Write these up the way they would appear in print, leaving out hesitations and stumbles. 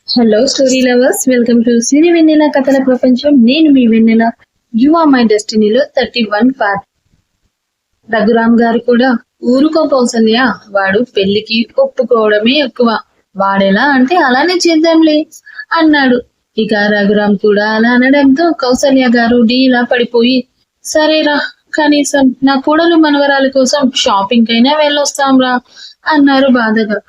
Hello story lovers, welcome to Siri Vennela కథల ప్రపంచం. నేను మీ వెన్నెల. యు ఆర్ మై డెస్టినీలో 31 పార్ట్. రఘురామ్ గారు కూడా ఊరుకో కౌసల్య, వాడు పెళ్లికి ఒప్పుకోవడమే ఎక్కువ, వాడెలా అంటే అలానే చేద్దాంలే అన్నాడు. ఇక రఘురామ్ కూడా అలా అనడంతో కౌసల్య గారు డీలా పడిపోయి, సరేరా, కనీసం నా కోడలు మనవరాలి కోసం షాపింగ్ కైనా వెళ్ళొస్తాంరా అన్నారు బాధగా.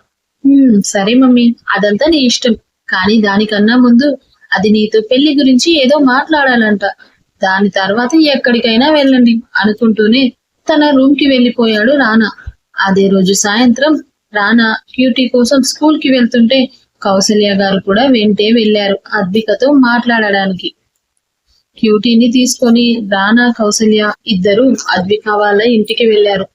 సరే మమ్మీ, అదంతా నీ ఇష్టం, కానీ దానికన్నా ముందు అది నీతో పెళ్లి గురించి ఏదో మాట్లాడాలంట. దాని తర్వాత ఎక్కడికైనా వెళ్ళండి అనుకుంటూనే తన రూమ్ కి వెళ్ళిపోయాడు రానా. అదే రోజు సాయంత్రం రానా క్యూటీ కోసం స్కూల్ కి వెళ్తుంటే కౌసల్య గారు కూడా వెంటే వెళ్లారు అద్వికతో మాట్లాడడానికి. క్యూటీని తీసుకొని రానా కౌసల్య ఇద్దరు అద్విక వాళ్ళ ఇంటికి వెళ్లారు.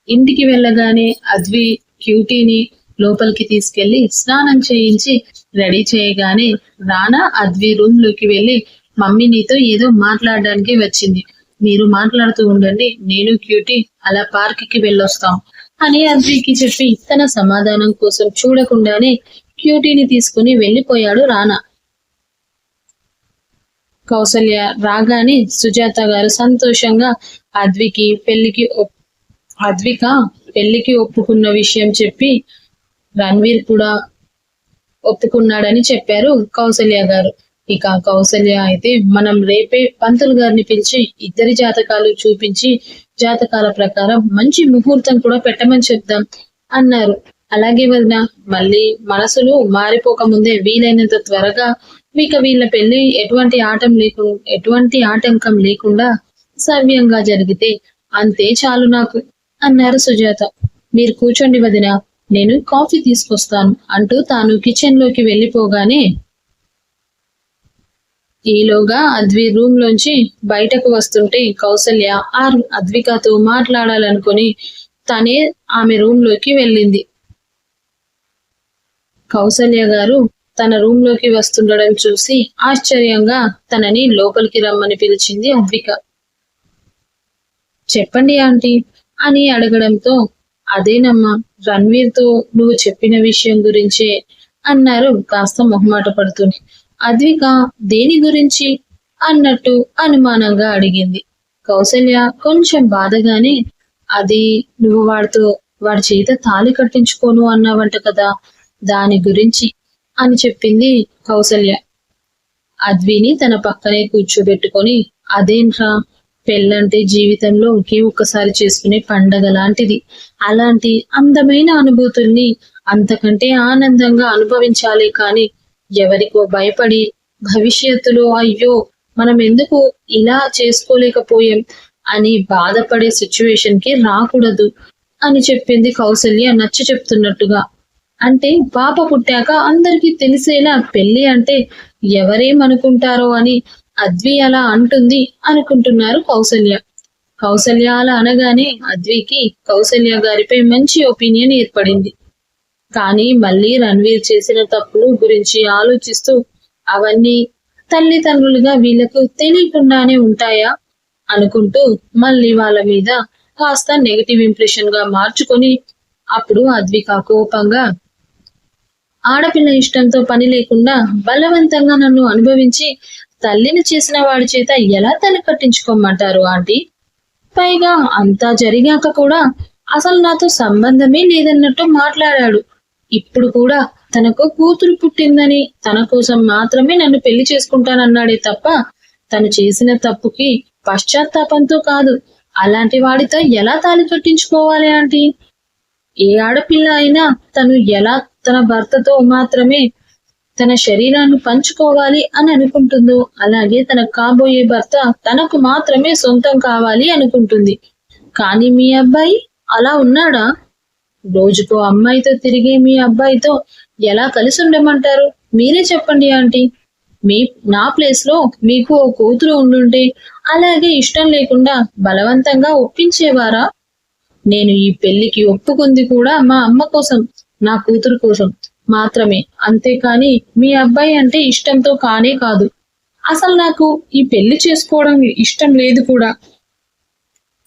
ఇంటికి వెళ్ళగానే అద్వి క్యూటీని లోపలికి తీసుకెళ్లి స్నానం చేయించి రెడీ చేయగానే రానా అద్వి రూమ్ లోకి వెళ్లి, మమ్మీ నీతో ఏదో మాట్లాడడానికి వచ్చింది, మీరు మాట్లాడుతూ ఉండండి, నేను క్యూటీ అలా పార్క్ కి వెళ్ళొస్తాం అని అద్వికి చెప్పి తన సమాధానం కోసం చూడకుండానే క్యూటీని తీసుకుని వెళ్లిపోయాడు రానా. కౌసల్య రాగానే సుజాత గారు సంతోషంగా అద్విక పెళ్లికి ఒప్పుకున్న విషయం చెప్పి రణ్వీర్ కూడా ఒప్పుకున్నాడని చెప్పారు కౌసల్య గారు. ఇక కౌసల్య అయితే, మనం రేపే పంతులు గారిని పిలిచి ఇద్దరి జాతకాలు చూపించి జాతకాల ప్రకారం మంచి ముహూర్తం కూడా పెట్టమని చెప్దాం అన్నారు. అలాగే వదిన, మళ్ళీ మనసులు మారిపోక ముందే వీలైనంత త్వరగా వీళ్ళ పెళ్లి ఎటువంటి ఆటంకం లేకుండా సవ్యంగా జరిగితే అంతే చాలు నాకు అన్నారు సుజాత. మీరు కూర్చోండి వదిన, నేను కాఫీ తీసుకొస్తాను అంటూ తాను కిచెన్ లోకి వెళ్లిపోగానే ఈలోగా అద్వి రూమ్ లోంచి బయటకు వస్తుంటే కౌసల్య అద్వికతో మాట్లాడాలనుకుని తనే ఆమె రూమ్ లోకి వెళ్ళింది. కౌసల్య గారు తన రూమ్ లోకి వస్తుండడం చూసి ఆశ్చర్యంగా తనని లోపలికి రమ్మని పిలిచింది అద్విక. చెప్పండి ఆంటీ అని అడగడంతో, అదేనమ్మా, రణ్వీర్ తో నువ్వు చెప్పిన విషయం గురించే అన్నారు కాస్త మొహమాట పడుతూనే. అద్విక దేని గురించి అన్నట్టు అనుమానంగా అడిగింది. కౌసల్య కొంచెం బాధగానే, అది నువ్వు వాడి చేత తాళి కట్టించుకోను అన్నావంట కదా, దాని గురించి అని చెప్పింది కౌసల్య. అద్విని తన పక్కనే కూర్చోబెట్టుకొని, అదేంట్రా, పెళ్ళంటే జీవితంలో ఒకే ఒక్కసారి చేసుకునే పండగ లాంటిది, అలాంటి అందమైన అనుభూతుల్ని అంతకంటే ఆనందంగా అనుభవించాలి, కానీ ఎవరికో భయపడి భవిష్యత్తులో అయ్యో మనం ఎందుకు ఇలా చేసుకోలేకపోయాం అని బాధపడే సిచ్యువేషన్ కి రాకూడదు అని చెప్పింది కౌసల్య నచ్చ చెప్తున్నట్టుగా. అంటే పాప పుట్టాక అందరికీ తెలిసేలా పెళ్లి అంటే ఎవరేమనుకుంటారో అని అద్వి అలా అంటుంది అనుకుంటున్నారు కౌసల్య అలా అనగానే అద్వికి కౌసల్య గారిపై మంచి ఒపీనియన్ ఏర్పడింది. కానీ మళ్ళీ రణ్వీర్ చేసిన తప్పులు గురించి ఆలోచిస్తూ, అవన్నీ తల్లిదండ్రులుగా వీళ్లకు తెలియకుండానే ఉంటాయా అనుకుంటూ మళ్ళీ వాళ్ళ మీద కాస్త నెగటివ్ ఇంప్రెషన్ గా మార్చుకొని, అప్పుడు అద్విక కోపంగా, ఆడపిల్ల ఇష్టంతో పని లేకుండా బలవంతంగా నన్ను అనుభవించి తల్లిని చేసిన వాడి చేత ఎలా తల్లి కట్టించుకోమంటారు ఆంటీ? పైగా అంతా జరిగాక కూడా అసలు నాతో సంబంధమే లేదన్నట్టు మాట్లాడాడు. ఇప్పుడు కూడా తనకు కూతురు పుట్టిందని తన కోసం మాత్రమే నన్ను పెళ్లి చేసుకుంటానన్నాడే తప్ప తను చేసిన తప్పుకి పశ్చాత్తాపంతో కాదు. అలాంటి వాడితో ఎలా తాళి కట్టించుకోవాలి ఆంటీ? ఏ ఆడపిల్ల అయినా తను ఎలా తన భర్తతో మాత్రమే తన శరీరాన్ని పంచుకోవాలి అని అనుకుంటుందో, అలాగే తన కాబోయే భర్త తనకు మాత్రమే సొంతం కావాలి అనుకుంటుంది. కానీ మీ అబ్బాయి అలా ఉన్నాడా? రోజుకో అమ్మాయితో తిరిగే మీ అబ్బాయితో ఎలా కలిసి ఉండమంటారు? మీరే చెప్పండి ఆంటీ. నా ప్లేస్ లో మీకు ఓ కూతురు ఉండుంటే అలాగే ఇష్టం లేకుండా బలవంతంగా ఒప్పించేవారా? నేను ఈ పెళ్లికి ఒప్పుకుంది కూడా మా అమ్మ కోసం, నా కూతురు కోసం మాత్రమే, అంతేకాని మీ అబ్బాయి అంటే ఇష్టంతో కానే కాదు. అసలు నాకు ఈ పెళ్లి చేసుకోవడం ఇష్టం లేదు కూడా.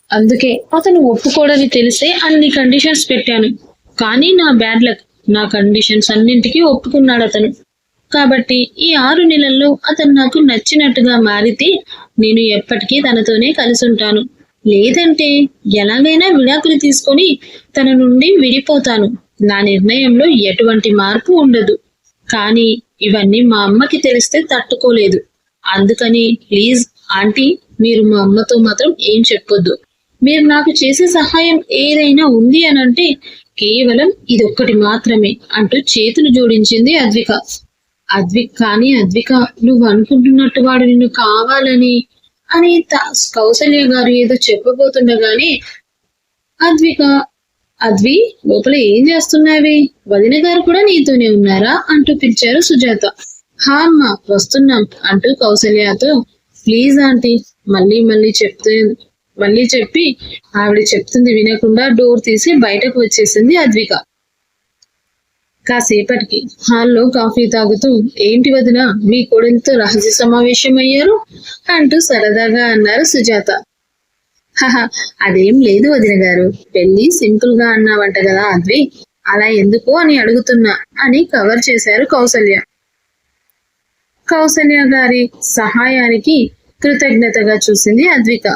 అందుకే అతను ఒప్పుకోడని తెలిసే అన్ని కండిషన్స్ పెట్టాను. కానీ నా బ్యాడ్ లక్, నా కండిషన్స్ అన్నింటికీ ఒప్పుకున్నాడు అతను. కాబట్టి ఈ 6 నెలల్లో అతను నాకు నచ్చినట్టుగా మారితే నేను ఎప్పటికీ తనతోనే కలిసి ఉంటాను. లేదంటే ఎలాగైనా విడాకులు తీసుకొని తన నుండి విడిపోతాను. నా నిర్ణయంలో ఎటువంటి మార్పు ఉండదు. కానీ ఇవన్నీ మా అమ్మకి తెలిస్తే తట్టుకోలేదు. అందుకని ప్లీజ్ ఆంటీ, మీరు మా అమ్మతో మాత్రం ఏం చెప్పొద్దు. మీరు నాకు చేసే సహాయం ఏదైనా ఉంది అనంటే కేవలం ఇదొక్కటి మాత్రమే అంటూ చేతులు జోడించింది అద్విక. అద్విక, నువ్వు అనుకుంటున్నట్టు వాడు నిన్ను కావాలని అని కౌసల్య గారు ఏదో చెప్పబోతుండగానే అద్వి, లోపల ఏం చేస్తున్నావి? వదిన గారు కూడా నీతోనే ఉన్నారా అంటూ పిలిచారు సుజాత. హా అమ్మ, వస్తున్నాం అంటూ కౌసల్యతో, ప్లీజ్ ఆంటీ, మళ్ళీ చెప్పి ఆవిడ చెప్తుంది వినకుండా డోర్ తీసి బయటకు వచ్చేసింది అద్విక. కాసేపటికి హాల్లో కాఫీ తాగుతూ, ఏంటి వదిన, మీ కోడలితో రహస్య సమావేశం అయ్యారు అంటూ సరదాగా అన్నారు సుజాత. హహ, అదేం లేదు వదిన గారు, పెళ్లి సింపుల్ గా అన్నావంట కదా అద్వి, అలా ఎందుకు అని అడుగుతున్నా అని కవర్ చేశారు కౌసల్య. కౌసల్య గారి సహాయానికి కృతజ్ఞతగా చూసింది అద్విక.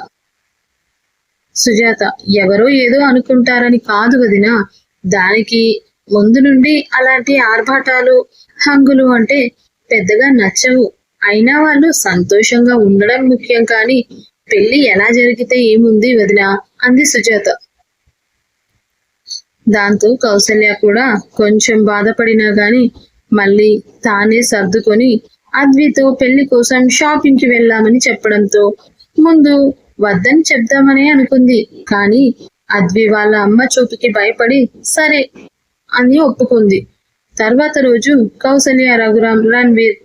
సుజాత, ఎవరో ఏదో అనుకుంటారని కాదు వదిన, దానికి ముందు నుండి అలాంటి ఆర్భాటాలు హంగులు అంటే పెద్దగా నచ్చవు. అయినా వాళ్ళు సంతోషంగా ఉండడం ముఖ్యం, కానీ పెళ్లి ఎలా జరిగితే ఏముంది వదిన అంది సుజాత. దాంతో కౌసల్య కూడా కొంచెం బాధపడినా గాని మళ్ళీ తానే సర్దుకొని అద్వితో పెళ్లి కోసం షాపింగ్ కి వెళ్దామని చెప్పడంతో ముందు వద్దని చెప్దామని అనుకుంది. కానీ అద్వి వాళ్ళ అమ్మ చూపుకి భయపడి సరే అని ఒప్పుకుంది. తర్వాత రోజు కౌసల్య, రఘురాం, రణ్వీర్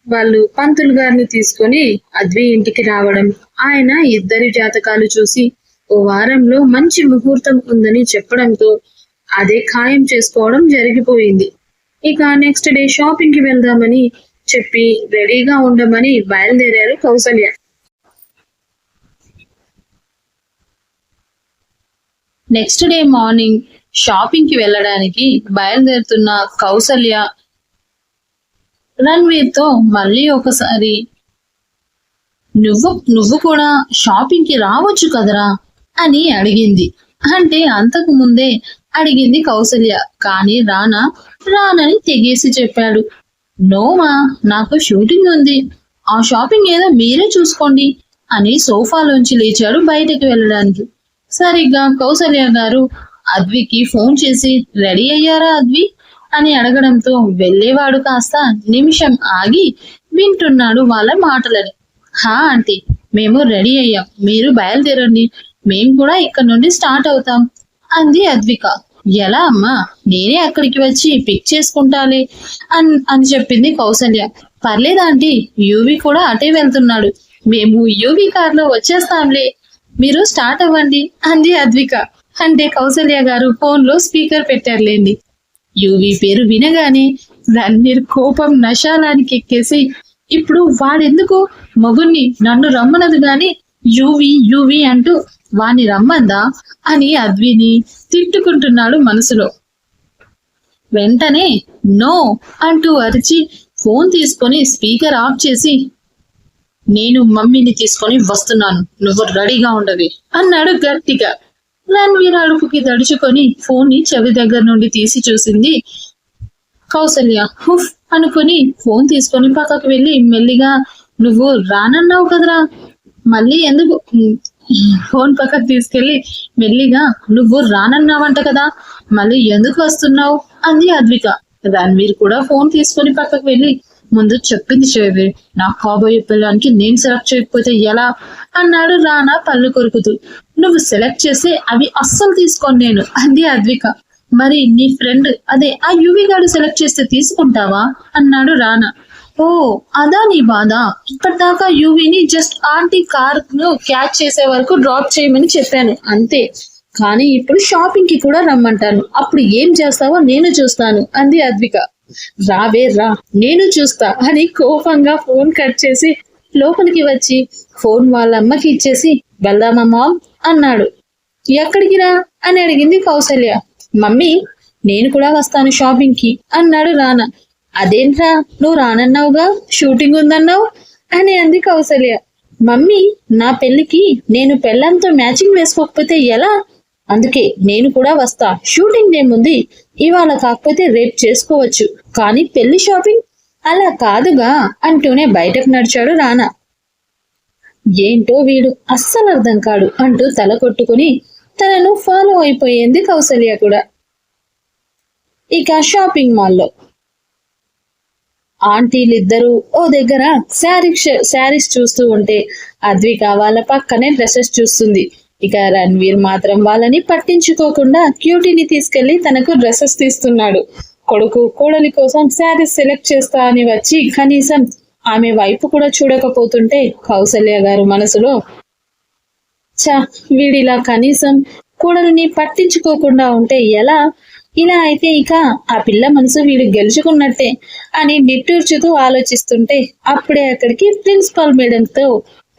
వాళ్ళు పంతులు గారిని తీసుకొని అద్వి ఇంటికి రావడం, ఆయన ఇద్దరి జాతకాలు చూసి ఓ వారంలో మంచి ముహూర్తం ఉందని చెప్పడంతో అదే ఖాయం చేసుకోవడం జరిగిపోయింది. ఇక నెక్స్ట్ డే షాపింగ్ కి వెళ్దామని చెప్పి రెడీగా ఉండమని బయలుదేరారు Kausalya. Next day morning shopping కి వెళ్ళడానికి బయలుదేరుతున్న కౌసల్య రణ్వీర్ తో మళ్ళీ ఒకసారి, నువ్వు కూడా షాపింగ్ కి రావచ్చు కదరా అని అడిగింది. అంటే అంతకు ముందే అడిగింది కౌసల్య, కానీ రానని తెగేసి చెప్పాడు. నోమా, నాకు షూటింగ్ ఉంది, ఆ షాపింగ్ ఏదో మీరే చూసుకోండి అని సోఫాలోంచి లేచాడు బయటకు వెళ్ళడానికి. సరిగ్గా కౌసల్య గారు అద్వికి ఫోన్ చేసి, రెడీ అయ్యారా అద్వి అని అడగడంతో వెళ్ళేవాడు కాస్త నిమిషం ఆగి వింటున్నాడు వాళ్ళ మాటలని. హా ఆంటీ, మేము రెడీ అయ్యాం, మీరు బయలుదేరండి, మేం కూడా ఇక్కడ నుండి స్టార్ట్ అవుతాం అంది అద్విక. ఎలా అమ్మా, నేనే అక్కడికి వచ్చి పిక్ చేసుకుంటాలే అని చెప్పింది కౌసల్య. పర్లేదా ఆంటీ, యూవి కూడా అటే వెళ్తున్నాడు, మేము యూవి కార్లో వచ్చేస్తాంలే, మీరు స్టార్ట్ అవ్వండి అంది అద్విక. అంటే కౌసల్య గారు ఫోన్ లో స్పీకర్ పెట్టారులేండి. యూవి పేరు వినగానే రణ్వీర్ కోపం నశాలానికి ఎక్కేసి, ఇప్పుడు వాడెందుకు మగుణ్ణి నన్ను రమ్మనదు గాని యూవి అంటూ వాణ్ణి రమ్మందా అని అద్విని తిట్టుకుంటున్నాడు మనసులో. వెంటనే నో అంటూ అరిచి ఫోన్ తీసుకొని స్పీకర్ ఆఫ్ చేసి, నేను మమ్మీని తీసుకొని వస్తున్నాను, నువ్వు రెడీగా ఉండవి అన్నాడు గట్టిగా. రణ్వీర్ అడుపుకి దడుచుకొని ఫోన్ ని చెవి దగ్గర నుండి తీసి చూసింది కౌసల్య. హుఫ్ అనుకుని ఫోన్ తీసుకొని పక్కకు వెళ్ళి మెల్లిగా, నువ్వు రానన్నావు కదరా, మళ్ళీ ఎందుకు? ఫోన్ పక్కకు తీసుకెళ్లి మెల్లిగా, నువ్వు రానన్నావంట కదా, మళ్ళీ ఎందుకు వస్తున్నావు అంది అద్విక. రణ్వీర్ కూడా ఫోన్ తీసుకొని పక్కకు వెళ్ళి, ముందు చెప్పింది చెవి, నా కాబోయే పిల్లానికి నేను సెలెక్ట్ చేయకపోతే ఎలా అన్నాడు రానా పళ్ళు కొరుకుతూ. నువ్వు సెలెక్ట్ చేస్తే అవి అస్సలు తీసుకోను నేను అంది అద్విక. మరి నీ ఫ్రెండ్ అదే ఆ యువి గాడు సెలెక్ట్ చేస్తే తీసుకుంటావా అన్నాడు రానా. ఓ అదా నీ బాధ, ఇప్పటిదాకా యువిని జస్ట్ ఆంటీ కార్ ను క్యాచ్ చేసే వరకు డ్రాప్ చేయమని చెప్పాను అంతే, కానీ ఇప్పుడు షాపింగ్ కి కూడా రమ్మంటాను, అప్పుడు ఏం చేస్తావో నేను చూస్తాను అంది అద్విక. రావే రా, నేను చూస్తా అని కోపంగా ఫోన్ కట్ చేసి లోపలికి వచ్చి ఫోన్ వాళ్ళ అమ్మకి ఇచ్చేసి, వెళ్దామా మామ్ అన్నాడు. ఎక్కడికి రా అని అడిగింది కౌసల్య. మమ్మీ, నేను కూడా వస్తాను షాపింగ్ కి అన్నాడు రానా. అదేంట్రా నువ్వు రానన్నావుగా, షూటింగ్ ఉందన్నావు అని అంది కౌసల్య. మమ్మీ, నా పెళ్లికి నేను పెళ్ళంతో మ్యాచింగ్ వేసుకోకపోతే ఎలా? అందుకే నేను కూడా వస్తా. షూటింగ్ ఏముంది, ఇవాళ కాకపోతే రేపు చేసుకోవచ్చు, కానీ పెళ్లి షాపింగ్ అలా కాదుగా అంటూనే బయటకు నడిచాడు రానా. ఏంటో వీడు అస్సలు అర్థం కాడు అంటూ తల కొట్టుకుని తనను ఫాలో అయిపోయింది కౌసల్య కూడా. ఇక షాపింగ్ మాల్లో ఆంటీలిద్దరూ ఓ దగ్గర శారీస్ చూస్తూ ఉంటే అద్విక వాళ్ళ పక్కనే డ్రెస్సెస్ చూస్తుంది. ఇక రణ్వీర్ మాత్రం వాళ్ళని పట్టించుకోకుండా క్యూటీని తీసుకెళ్లి తనకు డ్రెస్సెస్ తీస్తున్నాడు. కొడుకు కోడలి కోసం శారీస్ సెలెక్ట్ చేస్తా అని వచ్చి కనీసం ఆమె వైపు కూడా చూడకపోతుంటే కౌసల్య గారు మనసులో, వీడిలా కనీసం కోడలిని పట్టించుకోకుండా ఉంటే ఎలా? ఇలా అయితే ఇక ఆ పిల్ల మనసు వీడు గెలుచుకున్నట్టే అని నిట్టూర్చుతూ ఆలోచిస్తుంటే అప్పుడే అక్కడికి ప్రిన్సిపాల్ మేడంతో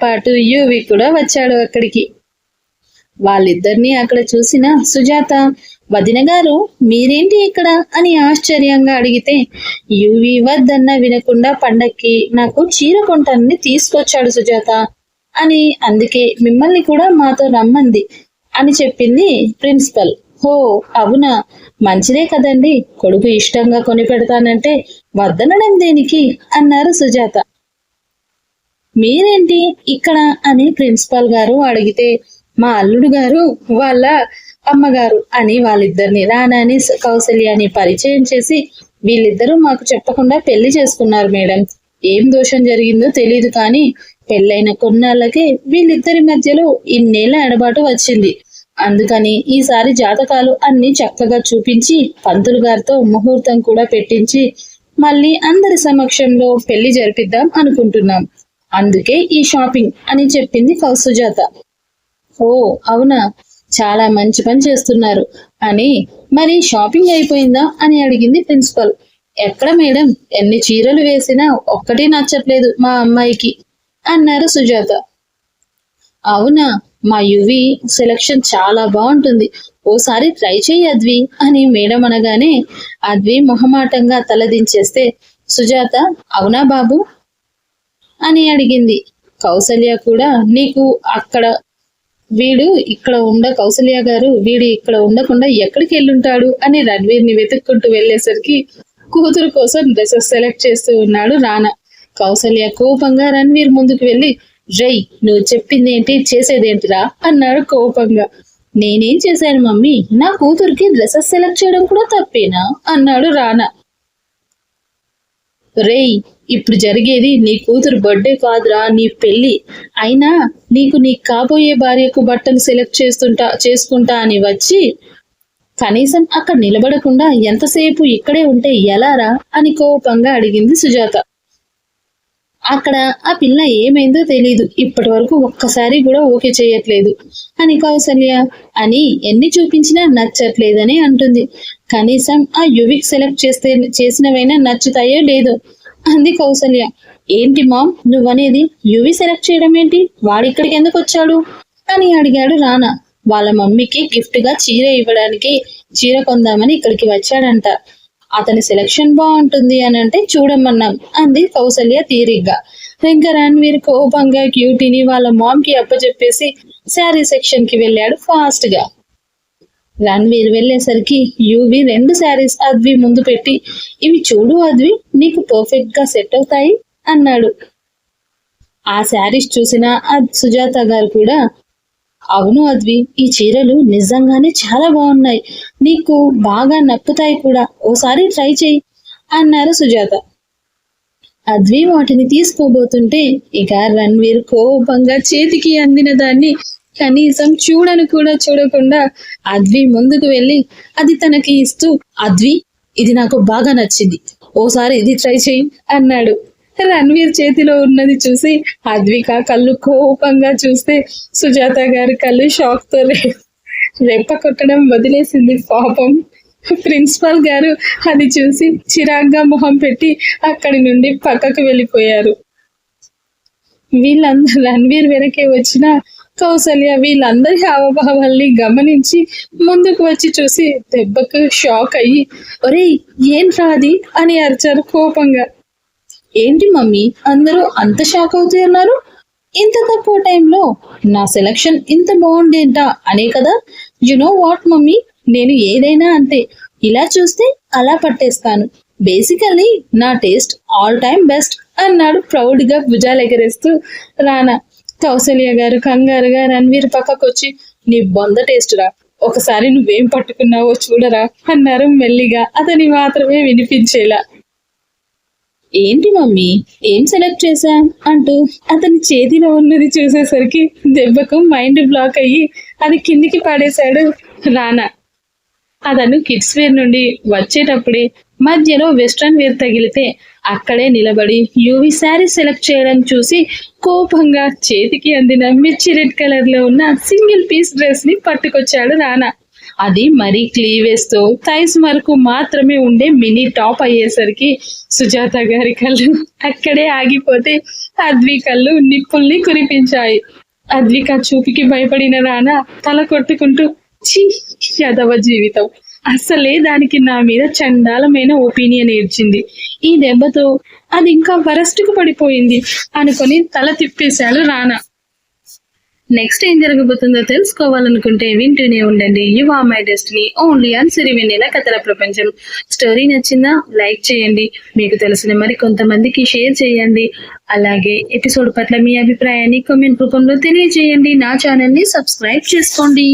పాటు యువి కూడా వచ్చాడు అక్కడికి. వాళ్ళిద్దరినీ అక్కడ చూసిన సుజాత, వదిన గారు మీరేంటి ఇక్కడ అని ఆశ్చర్యంగా అడిగితే, యువి వద్దన్న వినకుండా పండక్కి నాకు చీర కొంటానని తీసుకొచ్చాడు సుజాత అని, అందుకే మిమ్మల్ని కూడా మాతో రమ్మంది అని చెప్పింది ప్రిన్సిపల్. హో అవునా, మంచిదే కదండి, కొడుకు ఇష్టంగా కొని పెడతానంటే వద్దనడం దేనికి అన్నారు సుజాత. మీరేంటి ఇక్కడ అని ప్రిన్సిపల్ గారు అడిగితే, మా అల్లుడు గారు వాళ్ళ అమ్మగారు అని వాళ్ళిద్దరిని రానాని కౌసల్యాని పరిచయం చేసి, వీళ్ళిద్దరూ మాకు చెప్పకుండా పెళ్లి చేసుకున్నారు మేడం. ఏం దోషం జరిగిందో తెలీదు, కానీ పెళ్ళైన కొన్నాళ్ళకే వీళ్ళిద్దరి మధ్యలో ఇన్నేళ్ల ఎడబాటు వచ్చింది. అందుకని ఈసారి జాతకాలు అన్ని చక్కగా చూపించి పంతులు గారితో ముహూర్తం కూడా పెట్టించి మళ్ళీ అందరి సమక్షంలో పెళ్లి జరిపిద్దాం అనుకుంటున్నాం. అందుకే ఈ షాపింగ్ అని చెప్పింది సుజాత. ఓ అవునా, చాలా మంచి పని చేస్తున్నారు అని. మరి షాపింగ్ అయిపోయిందా అని అడిగింది ప్రిన్సిపల్. ఎక్కడ మేడం, ఎన్ని చీరలు వేసినా ఒక్కటి నచ్చట్లేదు మా అమ్మాయికి అన్నారు సుజాత. అవునా, మా యువి సెలక్షన్ చాలా బాగుంటుంది, ఓసారి ట్రై చేయి అద్వి అని మేడం అనగానే అద్వి మొహమాటంగా తలదించేస్తే సుజాత అవునా బాబు అని అడిగింది. కౌసల్య కూడా నీకు అక్కడ వీడు ఇక్కడ కౌసల్య గారు వీడు ఇక్కడ ఉండకుండా ఎక్కడికి వెళ్ళుంటాడు అని రణ్వీర్ని వెతుక్కుంటూ వెళ్లేసరికి కూతురు కోసం డ్రెస్సెస్ సెలెక్ట్ చేస్తూ ఉన్నాడు రానా. కౌసల్య కోపంగా రణ్వీర్ ముందుకు వెళ్లి, రై నువ్వు చెప్పిందేంటి చేసేదేంటిరా అన్నాడు కోపంగా. నేనేం చేశాను మమ్మీ, నా కూతురికి డ్రెస్సెస్ సెలెక్ట్ చేయడం కూడా తప్పేనా అన్నాడు రానా. రేయ్, ఇప్పుడు జరిగేది నీ కూతురు బర్త్డే కాదురా, నీ పెళ్లి. అయినా నీకు నీ కాబోయే భార్యకు బట్టలు సెలెక్ట్ చేసుకుంటా అని వచ్చి కనీసం అక్కడ నిలబడకుండా ఎంతసేపు ఇక్కడే ఉంటే ఎలారా అని కోపంగా అడిగింది సుజాత. అక్కడ ఆ పిల్ల ఏమైందో తెలీదు, ఇప్పటి వరకు ఒక్కసారి కూడా ఓకే చేయట్లేదు అని కౌసల్య అని ఎన్ని చూపించినా నచ్చట్లేదని అంటుంది. కనీసం ఆ యువిక్ సెలెక్ట్ చేసినవైనా నచ్చుతాయో లేదో అంది కౌసల్య. ఏంటి మామ్ నువ్వనేది, యువి సెలెక్ట్ చేయడం ఏంటి, వాడిక్కడికి ఎందుకు వచ్చాడు అని అడిగాడు రానా. వాళ్ళ మమ్మీకి గిఫ్ట్ గా చీర ఇవ్వడానికి చీర కొందామని ఇక్కడికి వచ్చాడంట. అతని సెలక్షన్ బాగుంటుంది అని అంటే చూడమన్నాం అంది కౌసల్య తీరిగ్గా. ఇంకా రణ్వీర్ కోపంగా క్యూటీని వాళ్ళ మామ్ కి అప్పచెప్పేసి శారీ సెక్షన్ కి వెళ్ళాడు ఫాస్ట్ గా. రణ్వీర్ వెళ్లేసరికి యువి 2 శారీస్ అద్వి ముందు పెట్టి, ఇవి చూడు అద్వి, నీకు పర్ఫెక్ట్ గా సెట్ అవుతాయి అన్నాడు. ఆ శారీస్ చూసిన సుజాత గారు కూడా, అవును అద్వి, ఈ చీరలు నిజంగానే చాలా బాగున్నాయి, నీకు బాగా నప్పుతాయి కూడా, ఓసారి ట్రై చేయి అన్నారు సుజాత. అద్వి వాటిని తీసుకోబోతుంటే ఇక రణ్వీర్ కోపంగా చేతికి అందిన దాన్ని కనీసం చూడను కూడా చూడకుండా అద్వి ముందుకు వెళ్ళి అది తనకి ఇస్తూ, అద్వి ఇది నాకు బాగా నచ్చింది, ఓసారి ఇది ట్రై చేయి అన్నాడు. రణ్వీర్ చేతిలో ఉన్నది చూసి అద్విక కళ్ళు కోపంగా చూస్తే సుజాత గారి కళ్ళు షాక్ తో రెప్ప కొట్టడం వదిలేసింది పాపం. ప్రిన్సిపాల్ గారు అది చూసి చిరాగ్గా మొహం పెట్టి అక్కడి నుండి పక్కకు వెళ్ళిపోయారు. వీళ్ళందరూ రణ్వీర్ వెనకే వచ్చిన కౌసల్య వీళ్ళందరి హావభావాల్ని గమనించి ముందుకు వచ్చి చూసి దెబ్బకు షాక్ అయ్యి, ఒరేయ్ ఏం రాది అని అరిచారు కోపంగా. ఏంటి మమ్మీ అందరూ అంత షాక్ అవుతున్నారు? ఇంత తక్కువ టైంలో నా సెలక్షన్ ఇంత బాగుండేంటా అనే కదా. యు నో వాట్ మమ్మీ, నేను ఏదైనా అంతే, ఇలా చూస్తే అలా పట్టేస్తాను. బేసికల్లీ నా టేస్ట్ ఆల్ టైమ్ బెస్ట్ అన్నాడు ప్రౌడ్ గా భుజాలు ఎగరేస్తూ రానా. కౌసల్య గారు కంగారుగా రణ్వీర్ పక్కకొచ్చి, నీ బొంద టేస్ట్ రా, ఒకసారి నువ్వేం పట్టుకున్నావో చూడరా అన్నారు మెల్లిగా, అతని మాత్రమే వినిపించేలా. ఏంటి మమ్మీ ఏం సెలెక్ట్ చేశా అంటూ అతని చేతిలో ఉన్నది చూసేసరికి దెబ్బకు మైండ్ బ్లాక్ అయ్యి అది కిందికి పడేశాడు రానా. అతను కిడ్స్ వేర్ నుండి వచ్చేటప్పుడే మధ్యలో వెస్ట్రన్ వేర్ తగిలితే అక్కడే నిలబడి యూవి శారీ సెలెక్ట్ చేయడం చూసి కోపంగా చేతికి అందిన మిర్చి రెడ్ కలర్ లో ఉన్న సింగిల్ పీస్ డ్రెస్ ని పట్టుకొచ్చాడు రానా. అది మరీ క్లీవేజ్ తో థైస్ వరకు మాత్రమే ఉండే మినీ టాప్ అయ్యేసరికి సుజాత గారి కళ్ళు అక్కడే ఆగిపోతే అద్వి కళ్ళు నిప్పుల్ని కురిపించాయి. అద్విక చూపుకి భయపడిన రానా తల కొట్టుకుంటూ, ఛీ యదవ జీవితం, అసలే దానికి నా మీద చండాలమైన ఒపీనియన్ ఏడ్చింది, ఈ దెబ్బతో అది ఇంకా వరస్ట్కు పడిపోయింది అనుకొని తల తిప్పేశాడు రానా. నెక్స్ట్ ఏం జరగబోతుందో తెలుసుకోవాలనుకుంటే వింటూనే ఉండండి you are my destiny only ఆన్ సిరివెన్నెల కథల ప్రపంచం. స్టోరీ నచ్చిందా? లైక్ చేయండి, మీకు తెలిసిన మరి కొంతమందికి షేర్ చేయండి. అలాగే ఎపిసోడ్ పట్ల మీ అభిప్రాయాన్ని కామెంట్ రూపంలో తెలియజేయండి. నా ఛానల్ ని సబ్స్క్రైబ్ చేసుకోండి.